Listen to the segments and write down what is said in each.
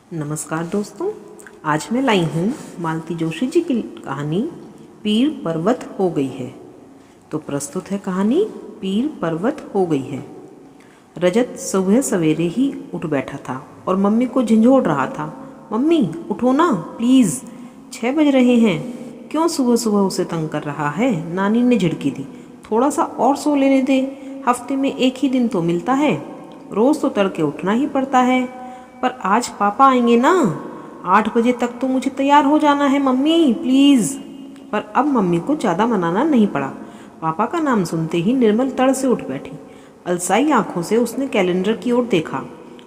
नमस्कार दोस्तों, आज मैं लाई हूँ मालती जोशी जी की कहानी पीर पर्वत हो गई है। तो प्रस्तुत है कहानी पीर पर्वत हो गई है। रजत सुबह सवेरे ही उठ बैठा था और मम्मी को झंझोड़ रहा था। मम्मी उठो ना प्लीज़, 6 बज रहे हैं। क्यों सुबह सुबह उसे तंग कर रहा है? नानी ने झिड़की दी। थोड़ा सा और सो लेने दे, हफ्ते में एक ही दिन तो मिलता है, रोज़ तो तड़के उठना ही पड़ता है। पर आज पापा आएंगे ना, 8 बजे तक तो मुझे तैयार हो जाना है मम्मी प्लीज़। पर अब मम्मी को ज़्यादा मनाना नहीं पड़ा। पापा का नाम सुनते ही निर्मल तड़ से उठ बैठी। अलसाई आंखों से उसने कैलेंडर की ओर देखा।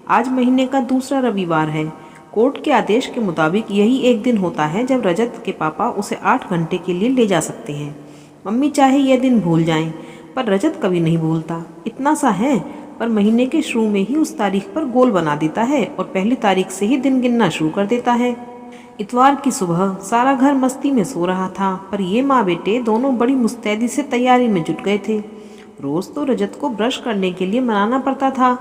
आज महीने का दूसरा रविवार है। कोर्ट के आदेश के मुताबिक यही एक दिन होता है जब रजत के पापा उसे 8 घंटे के लिए ले जा सकते हैं। मम्मी चाहे यह दिन भूल जाएं, पर रजत कभी नहीं भूलता। इतना सा है, पर महीने के शुरू में ही उस तारीख पर गोल बना देता है और पहली तारीख से ही दिन गिनना शुरू कर देता है। इतवार की सुबह सारा घर मस्ती में सो रहा था, पर ये माँ बेटे दोनों बड़ी मुस्तैदी से तैयारी में जुट गए थे। रोज़ तो रजत को ब्रश करने के लिए मनाना पड़ता था,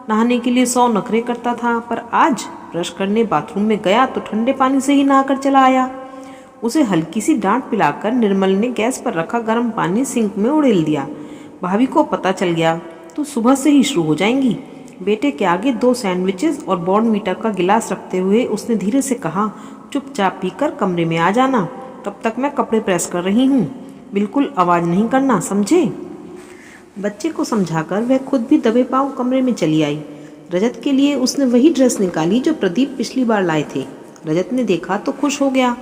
नहाने के लिए 100 नखरे करता था, पर आज ब्रश करने बाथरूम में गया तो ठंडे पानी से ही नहाकर चला आया। उसे हल्की सी डांट पिलाकर निर्मल ने गैस पर रखा गर्म पानी सिंक में उड़ेल दिया। भाभी को पता चल गया तो सुबह से ही शुरू हो जाएंगी। बेटे के आगे 2 सैंडविचेस और बॉर्नवीटा का गिलास रखते हुए उसने धीरे से कहा, चुपचाप पीकर कमरे में आ जाना, तब तक मैं कपड़े प्रेस कर रही हूँ। बिल्कुल आवाज़ नहीं करना, समझे? बच्चे को समझाकर वह खुद भी दबे पांव कमरे में चली आई। रजत के लिए उसने वही ड्रेस निकाली जो प्रदीप पिछली बार लाए थे। रजत ने देखा तो खुश हो गया।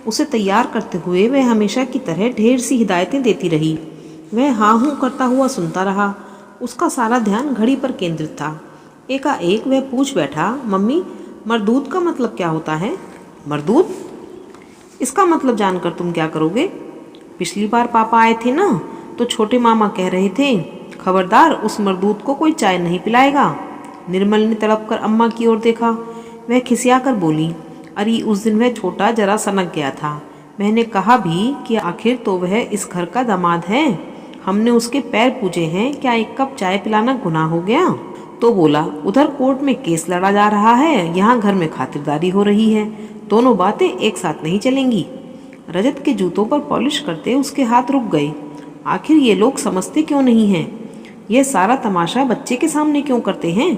उसे तैयार करते हुए वह हमेशा की तरह ढेर सी हिदायतें देती रही। वह हाँ हूँ करता हुआ सुनता रहा। उसका सारा ध्यान घड़ी पर केंद्रित था। एकाएक वह पूछ बैठा, मम्मी मरदूत का मतलब क्या होता है? मरदूत? इसका मतलब जानकर तुम क्या करोगे? पिछली बार पापा आए थे ना, तो छोटे मामा कह रहे थे, खबरदार उस मरदूत को कोई चाय नहीं पिलाएगा। निर्मल ने तड़प कर अम्मा की ओर देखा। वह खिसिया कर बोली, अरे उस दिन वह छोटा जरा सनक गया था। मैंने कहा भी कि आखिर तो वह इस घर का दामाद है, हमने उसके पैर पूजे हैं, क्या 1 कप चाय पिलाना गुनाह हो गया? तो बोला, उधर कोर्ट में केस लड़ा जा रहा है, यहाँ घर में खातिरदारी हो रही है, दोनों बातें एक साथ नहीं चलेंगी। रजत के जूतों पर पॉलिश करते उसके हाथ रुक गए। आखिर ये लोग समझते क्यों नहीं हैं? यह सारा तमाशा बच्चे के सामने क्यों करते हैं?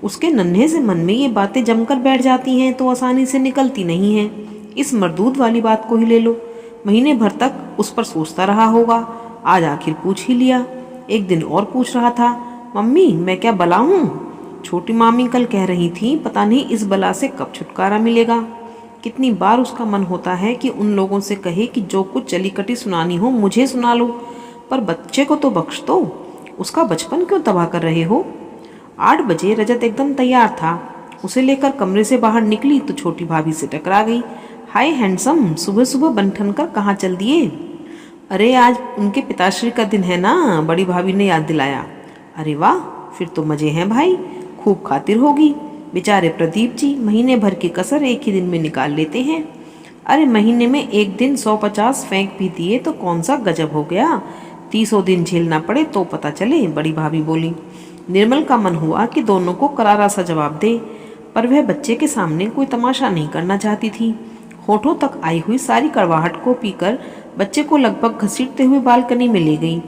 उसके नन्हे से मन में ये बातें जमकर बैठ जाती हैं तो आसानी से निकलती नहीं हैं। इस मरदूद वाली बात को ही ले लो, महीने भर तक उस पर सोचता रहा होगा, आज आखिर पूछ ही लिया। एक दिन और पूछ रहा था, मम्मी मैं क्या बला हूँ? छोटी मामी कल कह रही थी, पता नहीं इस बला से कब छुटकारा मिलेगा। कितनी बार उसका मन होता है कि उन लोगों से कहे कि जो कुछ चली कटी सुनानी हो मुझे सुना लो, पर बच्चे को तो बख्श दो, उसका बचपन क्यों तबाह कर रहे हो? 8 बजे रजत एकदम तैयार था। उसे लेकर कमरे से बाहर निकली तो छोटी भाभी से टकरा गई। हाय हैंडसम, सुबह सुबह बनठन कर कहाँ चल दिए? अरे आज उनके पिताश्री का दिन है ना, बड़ी भाभी ने याद दिलाया। अरे वाह, फिर तो मजे हैं भाई, खूब खातिर होगी। बेचारे प्रदीप जी महीने भर की कसर एक ही दिन में निकाल लेते हैं। अरे महीने में एक दिन 150 फेंक भी दिए तो कौन सा गजब हो गया, 30 दिन झेलना पड़े तो पता चले, बड़ी भाभी बोली। निर्मल का मन हुआ कि दोनों को करारा सा जवाब दे, पर वह बच्चे के सामने कोई तमाशा नहीं करना चाहती थी। होठों तक आई हुई सारी कड़वाहट को पीकर बच्चे को लगभग घसीटते हुए बालकनी में ले गई।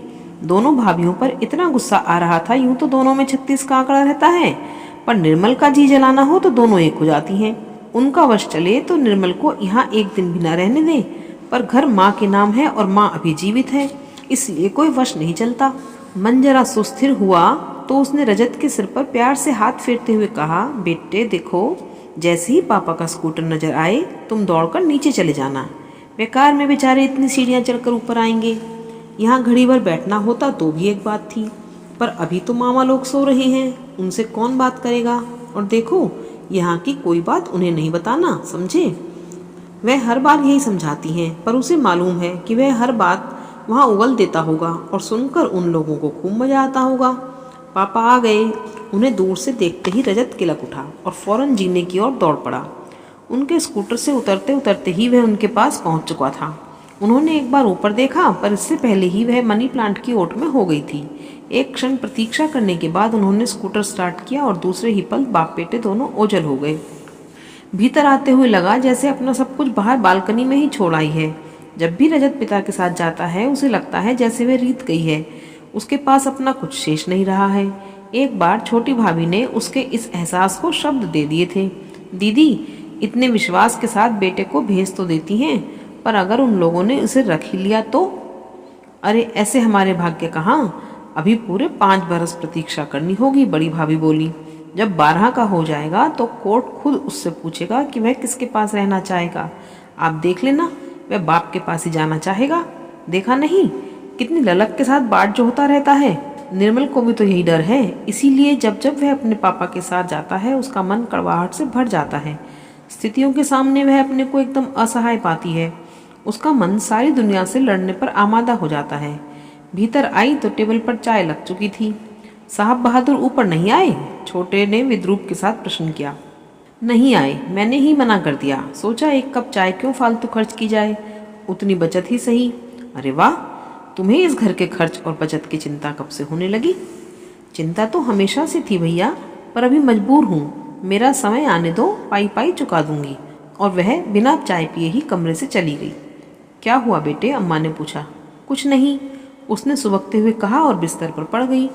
दोनों भाभियों पर इतना गुस्सा आ रहा था, यूं तो दोनों में 36 का आंकड़ा रहता है, पर निर्मल का जी जलाना हो तो दोनों एक हो जाती हैं। उनका वश चले तो निर्मल को यहाँ एक दिन भी न रहने दें, पर घर माँ के नाम है और माँ अभी जीवित है, इसलिए कोई वश नहीं चलता। मन जरा सुस्थिर हुआ तो उसने रजत के सिर पर प्यार से हाथ फेरते हुए कहा, बेटे देखो, जैसे ही पापा का स्कूटर नजर आए तुम दौड़कर नीचे चले जाना। बेकार में बेचारे इतनी सीढ़ियाँ चढ़कर ऊपर आएंगे। यहाँ घड़ी भर बैठना होता तो भी एक बात थी, पर अभी तो मामा लोग सो रहे हैं, उनसे कौन बात करेगा? और देखो, यहाँ की कोई बात उन्हें नहीं बताना, समझे? वह हर बार यही समझाती हैं, पर उसे मालूम है कि वह हर बात वहाँ उगल देता होगा और सुनकर उन लोगों को खूब मजा आता होगा। पापा आ गए। उन्हें दूर से देखते ही रजत किलक उठा और फौरन जीने की ओर दौड़ पड़ा। उनके स्कूटर से उतरते उतरते ही वह उनके पास पहुंच चुका था। उन्होंने एक बार ऊपर देखा, पर इससे पहले ही वह मनी प्लांट की ओट में हो गई थी। एक क्षण प्रतीक्षा करने के बाद उन्होंने स्कूटर स्टार्ट किया और दूसरे ही पल बाप बेटे दोनों ओझल हो गए। भीतर आते हुए लगा जैसे अपना सब कुछ बाहर बालकनी में ही छोड़ आई है। जब भी रजत पिता के साथ जाता है उसे लगता है जैसे वह रीत गई है, उसके पास अपना कुछ शेष नहीं रहा है। एक बार छोटी भाभी ने उसके इस एहसास को शब्द दे दिए थे। दीदी इतने विश्वास के साथ बेटे को भेज तो देती हैं, पर अगर उन लोगों ने उसे रख ही लिया तो? अरे ऐसे हमारे भाग्य कहाँ, अभी पूरे 5 बरस प्रतीक्षा करनी होगी। बड़ी भाभी बोली, जब 12 का हो जाएगा तो कोर्ट खुद उससे पूछेगा कि वह किसके पास रहना चाहेगा। आप देख लेना, वह बाप के पास ही जाना चाहेगा। देखा नहीं कितनी ललक के साथ बाट जोहता रहता है। निर्मल को भी तो यही डर है, इसीलिए जब जब वह अपने पापा के साथ जाता है उसका मन कड़वाहट से भर जाता है। स्थितियों के सामने वह अपने को एकदम असहाय पाती है। उसका मन सारी दुनिया से लड़ने पर आमादा हो जाता है। भीतर आई तो टेबल पर चाय लग चुकी थी। साहब बहादुर ऊपर नहीं आए? छोटे ने विद्रूप के साथ प्रश्न किया। नहीं आए, मैंने ही मना कर दिया। सोचा एक कप चाय क्यों फालतू खर्च की जाए, उतनी बचत ही सही। अरे वाह, तुम्हें इस घर के खर्च और बचत की चिंता कब से होने लगी? चिंता तो हमेशा से थी भैया, पर अभी मजबूर हूँ। मेरा समय आने दो, पाई पाई चुका दूंगी। और वह बिना चाय पिए ही कमरे से चली गई। क्या हुआ बेटे? अम्मा ने पूछा। कुछ नहीं, उसने सुबकते हुए कहा और बिस्तर पर पड़ गई।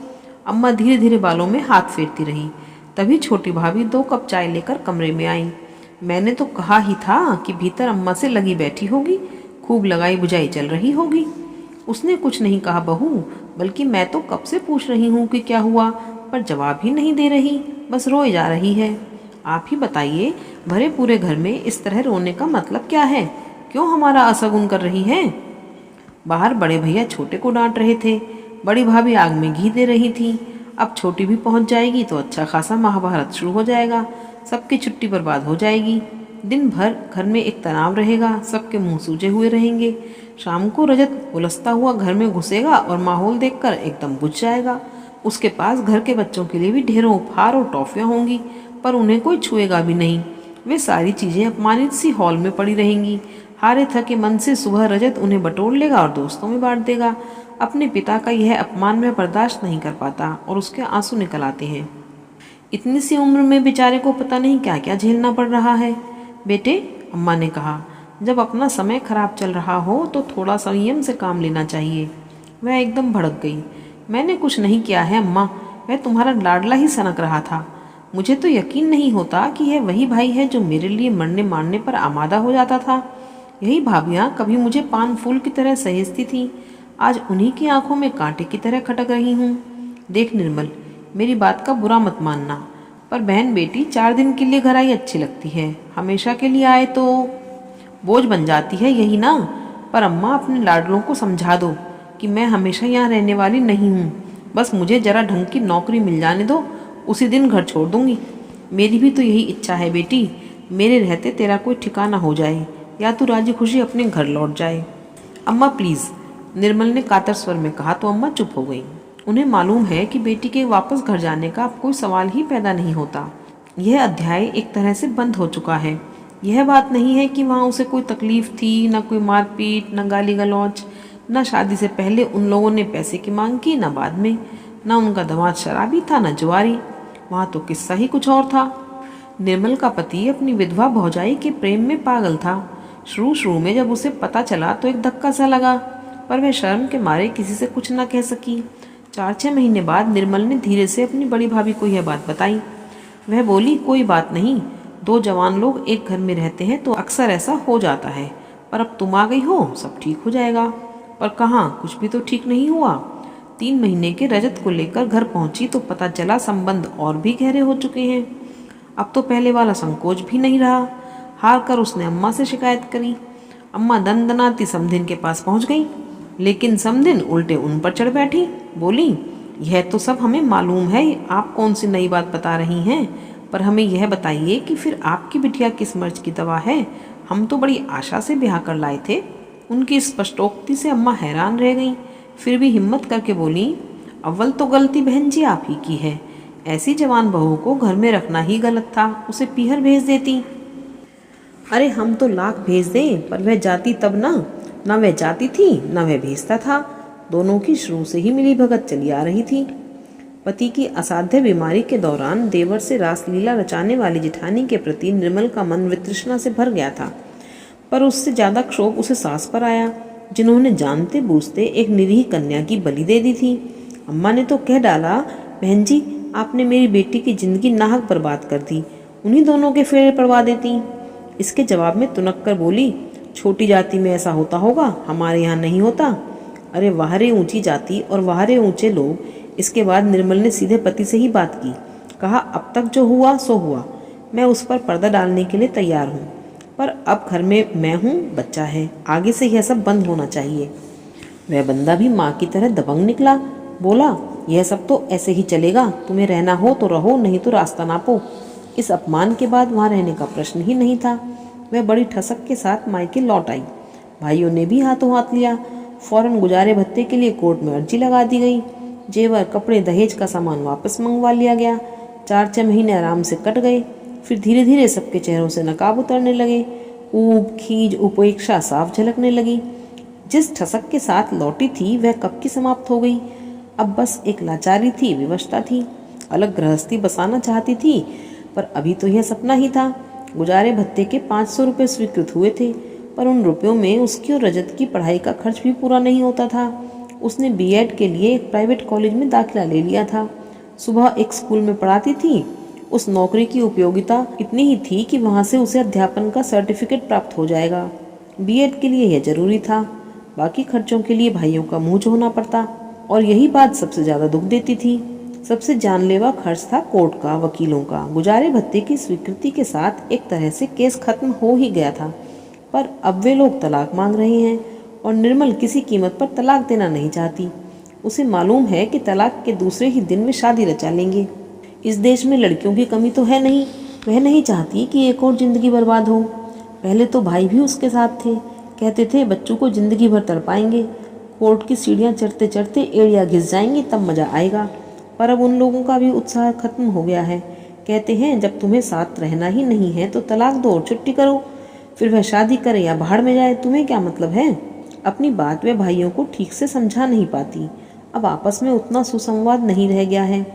अम्मा धीरे धीरे बालों में हाथ फेरती रही। तभी छोटी भाभी 2 कप चाय लेकर कमरे में आई। मैंने तो कहा ही था कि भीतर अम्मा से लगी बैठी होगी, खूब लगाई बुझाई चल रही होगी। उसने कुछ नहीं कहा बहू, बल्कि मैं तो कब से पूछ रही हूँ कि क्या हुआ, पर जवाब ही नहीं दे रही, बस रोए जा रही है। आप ही बताइए, भरे पूरे घर में इस तरह रोने का मतलब क्या है? क्यों हमारा असगुन कर रही है? बाहर बड़े भैया छोटे को डांट रहे थे, बड़ी भाभी आग में घी दे रही थी। अब छोटी भी पहुंच जाएगी तो अच्छा खासा महाभारत शुरू हो जाएगा, सबकी छुट्टी बर्बाद हो जाएगी। दिन भर घर में एक तनाव रहेगा, सबके मुंह सूजे हुए रहेंगे। शाम को रजत उलझता हुआ घर में घुसेगा और माहौल देखकर एकदम बुझ जाएगा। उसके पास घर के बच्चों के लिए भी ढेरों उपहार और टॉफियाँ होंगी, पर उन्हें कोई छुएगा भी नहीं। वे सारी चीज़ें अपमानित सी हॉल में पड़ी रहेंगी। हारे थके मन से सुबह रजत उन्हें बटोर लेगा और दोस्तों में बांट देगा। अपने पिता का यह अपमान में बर्दाश्त नहीं कर पाता और उसके आंसू निकल आते हैं। इतनी सी उम्र में बेचारे को पता नहीं क्या क्या झेलना पड़ रहा है। बेटे, अम्मा ने कहा, जब अपना समय खराब चल रहा हो तो थोड़ा संयम से काम लेना चाहिए। वह एकदम भड़क गई। मैंने कुछ नहीं किया है अम्मा, वह तुम्हारा लाडला ही सनक रहा था। मुझे तो यकीन नहीं होता कि यह वही भाई है जो मेरे लिए मरने मारने पर आमादा हो जाता था। यही भाभियाँ कभी मुझे पान फूल की तरह सहेजती थीं, आज उन्हीं की आंखों में कांटे की तरह खटक रही हूँ। देख निर्मल, मेरी बात का बुरा मत मानना, पर बहन बेटी 4 दिन के लिए घर आई अच्छी लगती है, हमेशा के लिए आए तो बोझ बन जाती है, यही ना? पर अम्मा, अपने लाडलों को समझा दो कि मैं हमेशा यहाँ रहने वाली नहीं हूँ। बस मुझे जरा ढंग की नौकरी मिल जाने दो, उसी दिन घर छोड़ दूँगी। मेरी भी तो यही इच्छा है बेटी, मेरे रहते तेरा कोई ठिकाना हो जाए, या तू राजी खुशी अपने घर लौट जाए। अम्मा प्लीज़, निर्मल ने कातर स्वर में कहा तो अम्मा चुप हो गई। उन्हें मालूम है कि बेटी के वापस घर जाने का अब कोई सवाल ही पैदा नहीं होता। यह अध्याय एक तरह से बंद हो चुका है। यह बात नहीं है कि वहाँ उसे कोई तकलीफ थी, न कोई मारपीट, न गाली गलौज, न शादी से पहले उन लोगों ने पैसे की मांग की, न बाद में। न उनका दामाद शराबी था, न जुआरी। वहाँ तो किस्सा ही कुछ और था। निर्मल का पति अपनी विधवा भौजाई के प्रेम में पागल था। शुरू में जब उसे पता चला तो एक धक्का सा लगा, पर वह शर्म के मारे किसी से कुछ न कह सकी। 4-6 महीने बाद निर्मल ने धीरे से अपनी बड़ी भाभी को यह बात बताई। वह बोली, कोई बात नहीं, 2 जवान लोग एक घर में रहते हैं तो अक्सर ऐसा हो जाता है, पर अब तुम आ गई हो, सब ठीक हो जाएगा। पर कहाँ, कुछ भी तो ठीक नहीं हुआ। 3 महीने के रजत को लेकर घर पहुंची तो पता चला संबंध और भी गहरे हो चुके हैं। अब तो पहले वाला संकोच भी नहीं रहा। हार कर उसने अम्मा से शिकायत करी। अम्मा दनदनाती समधिन के पास पहुंच गई, लेकिन समधिन उल्टे उन पर चढ़ बैठी। बोली, यह तो सब हमें मालूम है, आप कौन सी नई बात बता रही हैं, पर हमें यह बताइए कि फिर आपकी बिटिया किस मर्ज की दवा है? हम तो बड़ी आशा से ब्याह कर लाए थे। उनकी स्पष्टोक्ति से अम्मा हैरान रह गईं, फिर भी हिम्मत करके बोली, अव्वल तो गलती बहन जी आप ही की है। ऐसी जवान बहू को घर में रखना ही गलत था, उसे पीहर भेज देती। अरे हम तो लाख भेज दें, पर वह जाती तब ना वह जाती थी, ना वह भेजता था। दोनों की शुरू से ही मिली भगत चली आ रही थी। पति की असाध्य बीमारी के दौरान देवर से रासलीला रचाने वाली जेठानी के प्रति निर्मल का मन वितृष्णा से भर गया था, पर उससे ज्यादा क्षोभ उसे सास पर आया, जिन्होंने जानते बूझते एक निरीह कन्या की बलि दे दी थी। अम्मा ने तो कह डाला, बहन जी आपने मेरी बेटी की जिंदगी नाहक बर्बाद कर दी, उन्हीं दोनों के फेरे पड़वा देती। इसके जवाब में तुनक कर बोली, छोटी जाति में ऐसा होता होगा, हमारे यहाँ नहीं होता। अरे वाहरे ऊंची जाति और वाहरे ऊंचे लोग। इसके बाद निर्मल ने सीधे पति से ही बात की। कहा, अब तक जो हुआ सो हुआ, मैं उस पर पर्दा डालने के लिए तैयार हूँ, पर अब घर में मैं हूँ, बच्चा है, आगे से यह सब बंद होना चाहिए। वह बंदा भी माँ की तरह दबंग निकला। बोला, यह सब तो ऐसे ही चलेगा, तुम्हें रहना हो तो रहो, नहीं तो रास्ता नापो। इस अपमान के बाद वहाँ रहने का प्रश्न ही नहीं था। वह बड़ी ठसक के साथ मायके लौट आई। भाइयों ने भी हाथों हाथ लिया। फौरन गुजारे भत्ते के लिए कोर्ट में अर्जी लगा दी गई। जेवर, कपड़े, दहेज का सामान वापस मंगवा लिया गया। 4-6 महीने आराम से कट गए। फिर धीरे धीरे सबके चेहरों से नकाब उतरने लगे। ऊब, खीज, उपेक्षा साफ झलकने लगी। जिस ठसक के साथ लौटी थी वह कब की समाप्त हो गई। अब बस एक लाचारी थी, विवशता थी। अलग गृहस्थी बसाना चाहती थी, पर अभी तो यह सपना ही था। गुजारे भत्ते के 500 रुपये स्वीकृत हुए थे, पर उन रुपयों में उसकी और रजत की पढ़ाई का खर्च भी पूरा नहीं होता था। उसने बीएड के लिए एक प्राइवेट कॉलेज में दाखिला ले लिया था। सुबह एक स्कूल में पढ़ाती थी। उस नौकरी की उपयोगिता इतनी ही थी कि वहाँ से उसे अध्यापन का सर्टिफिकेट प्राप्त हो जाएगा। बीएड के लिए यह जरूरी था। बाकी खर्चों के लिए भाइयों का मुँह जोड़ना पड़ता, और यही बात सबसे ज़्यादा दुख देती थी। सबसे जानलेवा खर्च था कोर्ट का, वकीलों का। गुजारे भत्ते की स्वीकृति के साथ एक तरह से केस खत्म हो ही गया था, पर अब वे लोग तलाक मांग रहे हैं, और निर्मल किसी कीमत पर तलाक देना नहीं चाहती। उसे मालूम है कि तलाक के दूसरे ही दिन में शादी रचा लेंगे। इस देश में लड़कियों की कमी तो है नहीं। वह नहीं चाहती कि एक और जिंदगी बर्बाद हो। पहले तो भाई भी उसके साथ थे, कहते थे बच्चों को जिंदगी भर तड़पाएंगे, कोर्ट की सीढ़ियाँ चढ़ते चढ़ते एड़िया घिस जाएंगी, तब मजा आएगा। पर अब उन लोगों का भी उत्साह खत्म हो गया है। कहते हैं जब तुम्हें साथ रहना ही नहीं है तो तलाक दो और छुट्टी करो, फिर वह शादी करे या बाहर में जाए, तुम्हें क्या मतलब है। अपनी बात वे भाइयों को ठीक से समझा नहीं पाती। अब आपस में उतना सुसंवाद नहीं रह गया है।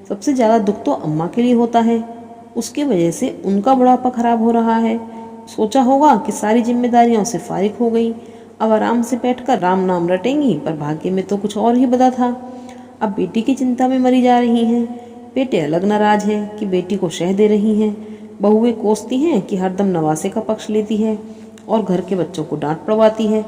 सबसे ज़्यादा दुख तो अम्मा के लिए होता है। उसकी वजह से उनका बुढ़ापा खराब हो रहा है। सोचा होगा कि सारी जिम्मेदारियों से फारिग हो गई, अब आराम से बैठकर राम नाम रटेंगी, पर भाग्य में तो कुछ और ही बदा था। अब बेटी की चिंता में मरी जा रही हैं। बेटे अलग नाराज हैं कि बेटी को शह दे रही हैं। बहुएं कोसती हैं कि हरदम नवासे का पक्ष लेती है और घर के बच्चों को डांट पड़वाती है।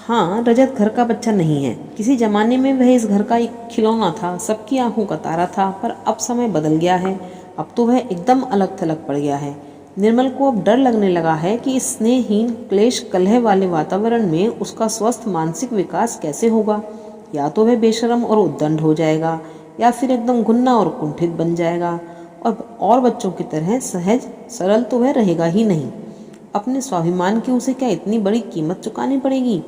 हाँ, रजत घर का बच्चा नहीं है। किसी जमाने में वह इस घर का एक खिलौना था, सबकी आंखों का तारा था, पर अब समय बदल गया है। अब तो वह एकदम अलग थलग पड़ गया है। निर्मल को अब डर लगने लगा है कि इस स्नेहहीन, क्लेश, कलह वाले वातावरण में उसका स्वस्थ मानसिक विकास कैसे होगा। या तो वह बेशरम और उद्दंड हो जाएगा, या फिर एकदम गुन्ना और कुंठित बन जाएगा, और बच्चों की तरह सहज सरल तो वह रहेगा ही नहीं। अपने स्वाभिमान की उसे क्या इतनी बड़ी कीमत चुकानी पड़ेगी।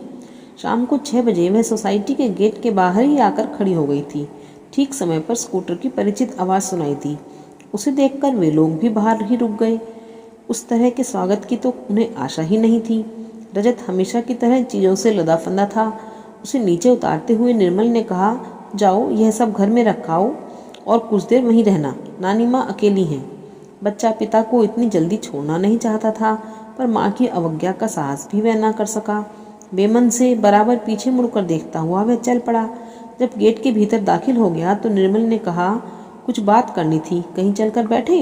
शाम को 6 बजे वह सोसाइटी के गेट के बाहर ही आकर खड़ी हो गई थी। ठीक समय पर स्कूटर की परिचित आवाज़ सुनाई दी। उसे देखकर वे लोग भी बाहर ही रुक गए। उस तरह के स्वागत की तो उन्हें आशा ही नहीं थी। रजत हमेशा की तरह चीज़ों से लदाफंदा था। उसे नीचे उतारते हुए निर्मल ने कहा, जाओ यह सब घर में रखाओ और कुछ देर वहीं रहना, नानी माँ अकेली हैं। बच्चा पिता को इतनी जल्दी छोड़ना नहीं चाहता था, पर माँ की अवज्ञा का साहस भी वह न कर सका। बेमन से बराबर पीछे मुड़कर देखता हुआ वह चल पड़ा। जब गेट के भीतर दाखिल हो गया तो निर्मल ने कहा, कुछ बात करनी थी, कहीं चलकर बैठे।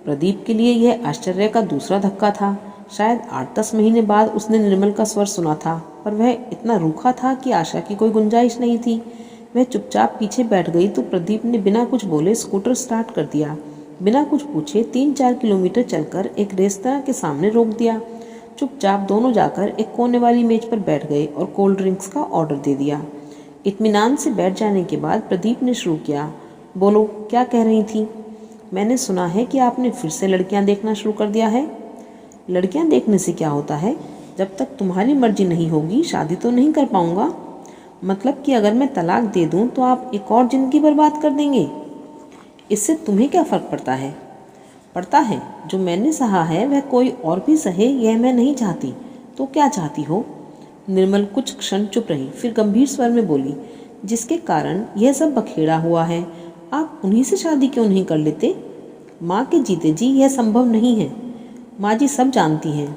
प्रदीप के लिए यह आश्चर्य का दूसरा धक्का था। शायद 8-10 महीने बाद उसने निर्मल का स्वर सुना था, पर वह इतना रूखा था कि आशा की कोई गुंजाइश नहीं थी। वह चुपचाप पीछे बैठ गई तो प्रदीप ने बिना कुछ बोले स्कूटर स्टार्ट कर दिया। बिना कुछ पूछे 3-4 किलोमीटर चलकर एक रेस्तरां के सामने रोक दिया। चुपचाप दोनों जाकर एक कोने वाली मेज पर बैठ गए और कोल्ड ड्रिंक्स का ऑर्डर दे दिया। इत्मीनान से बैठ जाने के बाद प्रदीप ने शुरू किया, बोलो क्या कह रही थी। मैंने सुना है कि आपने फिर से लड़कियां देखना शुरू कर दिया है। लड़कियां देखने से क्या होता है, जब तक तुम्हारी मर्जी नहीं होगी शादी तो नहीं कर पाऊंगा। मतलब कि अगर मैं तलाक दे दूं तो आप एक और जिंदगी बर्बाद कर देंगे। इससे तुम्हें क्या फ़र्क पड़ता है। पड़ता है, जो मैंने सहा है वह कोई और भी सहे, यह मैं नहीं चाहती। तो क्या चाहती हो। निर्मल कुछ क्षण चुप रही, फिर गंभीर स्वर में बोली, जिसके कारण यह सब बखेड़ा हुआ है आप उन्हीं से शादी क्यों नहीं कर लेते? माँ के जीते जी यह संभव नहीं है। माँ जी सब जानती हैं।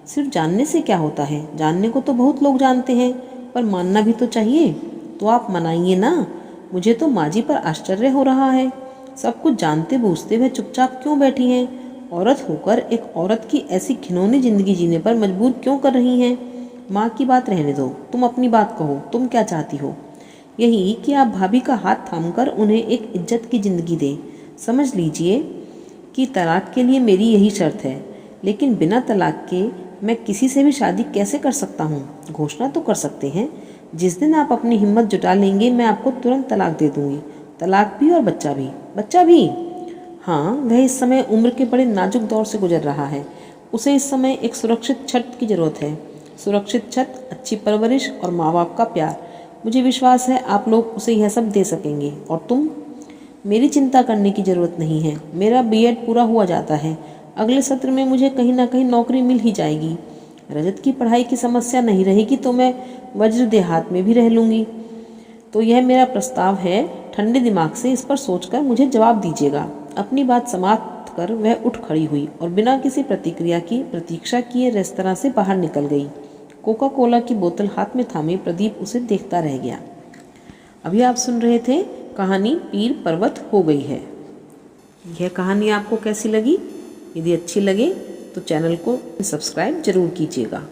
सिर्फ जानने से क्या होता है? जानने को तो बहुत लोग जानते हैं, पर मानना भी तो चाहिए। तो आप मनाइए ना। मुझे तो माँ जी पर आश्चर्य हो रहा है। सब कुछ जानते बूझते वह चुपचाप क्यों बैठी हैं? औरत होकर एक औरत की ऐसी घिनौनी जिंदगी जीने पर मजबूर क्यों कर रही हैं? माँ की बात रहने दो, तुम अपनी बात कहो। तुम क्या चाहती हो? यही कि आप भाभी का हाथ थामकर उन्हें एक इज्जत की ज़िंदगी दें। समझ लीजिए कि तलाक के लिए मेरी यही शर्त है, लेकिन बिना तलाक के मैं किसी से भी शादी कैसे कर सकता हूँ? घोषणा तो कर सकते हैं। जिस दिन आप अपनी हिम्मत जुटा लेंगे मैं आपको तुरंत तलाक दे दूँगी। तलाक भी और बच्चा भी। बच्चा भी? हाँ, वह इस समय उम्र के बड़े नाजुक दौर से गुजर रहा है। उसे इस समय एक सुरक्षित छत की ज़रूरत है। सुरक्षित छत, अच्छी परवरिश और माँ बाप का प्यार। मुझे विश्वास है आप लोग उसे यह सब दे सकेंगे। और तुम? मेरी चिंता करने की ज़रूरत नहीं है। मेरा बीएड पूरा हुआ जाता है। अगले सत्र में मुझे कहीं ना कहीं नौकरी मिल ही जाएगी। रजत की पढ़ाई की समस्या नहीं रहेगी तो मैं वज्र देहात में भी रह लूँगी। तो यह मेरा प्रस्ताव है। ठंडे दिमाग से इस पर सोचकर मुझे जवाब दीजिएगा। अपनी बात समाप्त कर वह उठ खड़ी हुई और बिना किसी प्रतिक्रिया की प्रतीक्षा किए रेस्तरां से बाहर निकल गई। कोका कोला की बोतल हाथ में थामे प्रदीप उसे देखता रह गया। अभी आप सुन रहे थे कहानी पीर पर्वत हो गई है। यह कहानी आपको कैसी लगी? यदि अच्छी लगे तो चैनल को सब्सक्राइब जरूर कीजिएगा।